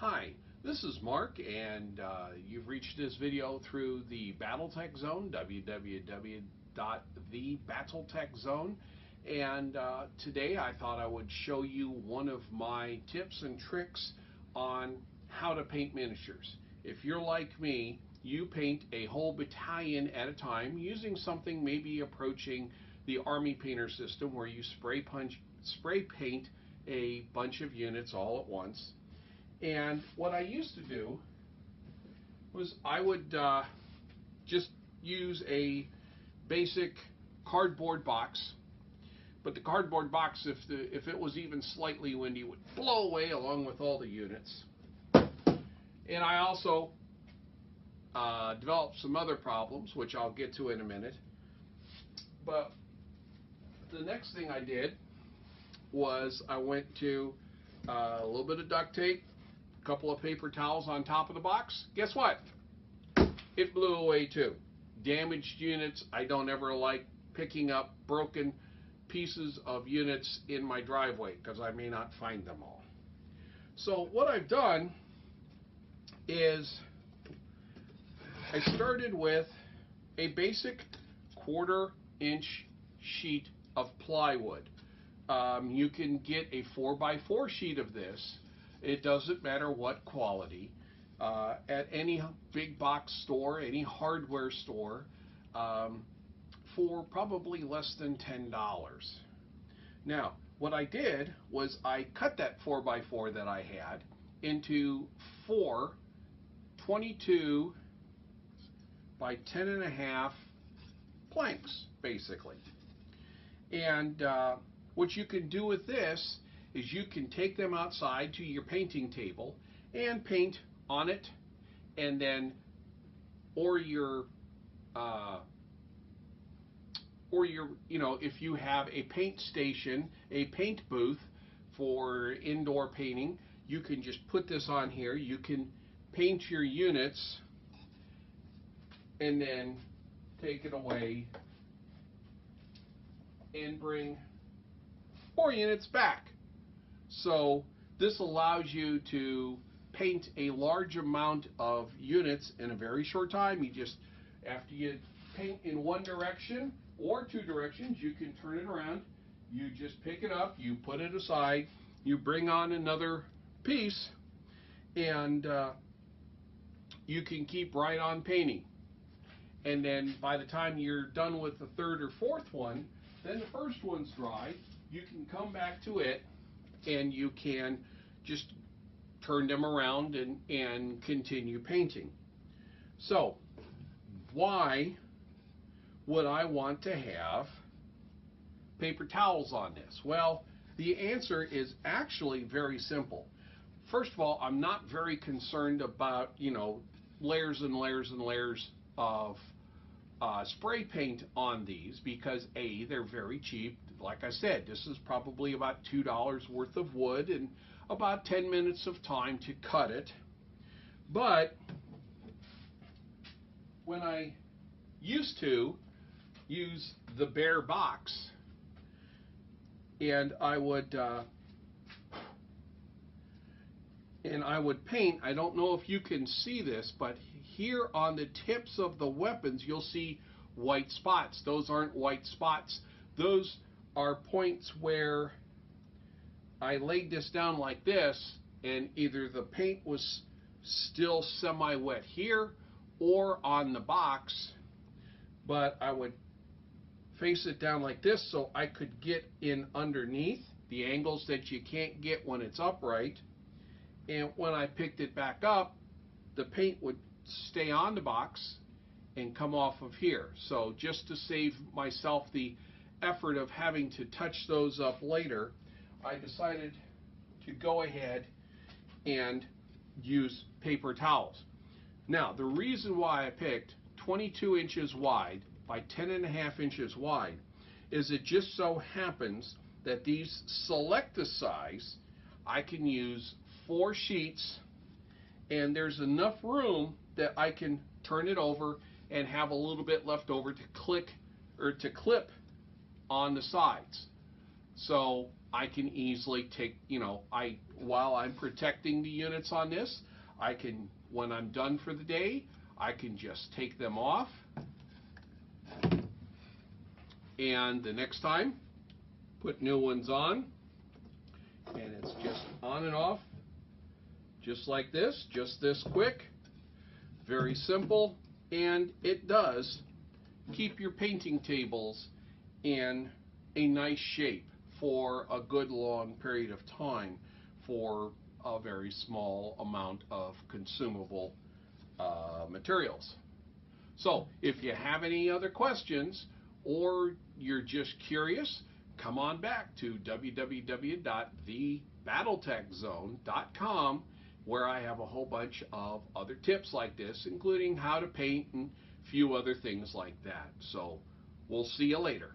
Hi, this is Mark, and you've reached this video through the BattleTech Zone, www.thebattletech Zone. And today I thought I would show you one of my tips and tricks on how to paint miniatures. If you're like me, you paint a whole battalion at a time using something maybe approaching the Army painter system, where you spray paint a bunch of units all at once. And what I used to do was I would just use a basic cardboard box, but the cardboard box, if it was even slightly windy, would blow away along with all the units. And I also developed some other problems, which I'll get to in a minute. But the next thing I did was I went to a little bit of duct tape, a couple of paper towels on top of the box. Guess what? It blew away too. Damaged units. I don't ever like picking up broken pieces of units in my driveway because I may not find them all. So what I've done is I started with a basic 1/4-inch sheet of plywood. You can get a 4x4 sheet of this. It doesn't matter what quality. At any big box store, any hardware store, for probably less than $10. Now, what I did was I cut that 4x4 that I had into 4 22 by 10.5 planks, basically. And what you can do with this is you can take them outside to your painting table and paint on it, and then or your if you have a paint station, a paint booth for indoor painting, you can just put this on here. You can paint your units and then take it away and bring 4 units back. So this allows you to paint a large amount of units in a very short time. You just, after you paint in one direction or 2 directions, you can turn it around. You just pick it up, you put it aside, you bring on another piece, and you can keep right on painting. And then by the time you're done with the 3rd or 4th one, then the first one's dry. You can come back to it and you can just turn them around and continue painting. So why would I want to have paper towels on this? Well, the answer is actually very simple. First of all, I'm not very concerned about, layers and layers and layers of spray paint on these, because A, they're very cheap. Like I said, this is probably about $2 worth of wood and about 10 minutes of time to cut it. But when I used to use the bare box, and I would paint, I don't know if you can see this, but here on the tips of the weapons you'll see white spots. Those aren't white spots. Those are points where I laid this down like this, and either the paint was still semi-wet here or on the box, but I would face it down like this so I could get in underneath the angles that you can't get when it's upright. And when I picked it back up, the paint would stay on the box and come off of here. So just to save myself the effort of having to touch those up later, I decided to go ahead and use paper towels. Now, the reason why I picked 22 inches wide by 10.5 inches wide is it just so happens that these select the size. I can use 4 sheets, and there's enough room that I can turn it over and have a little bit left over to clip on the sides. So I can easily take, while I'm protecting the units on this, I can, when I'm done for the day, I can just take them off. And the next time, put new ones on. And it's just on and off, just like this, just this quick. Very simple. And it does keep your painting tables in a nice shape for a good long period of time for a very small amount of consumable materials. So if you have any other questions or you're just curious, come on back to www.thebattletechzone.com, where I have a whole bunch of other tips like this, including how to paint and a few other things like that. So we'll see you later.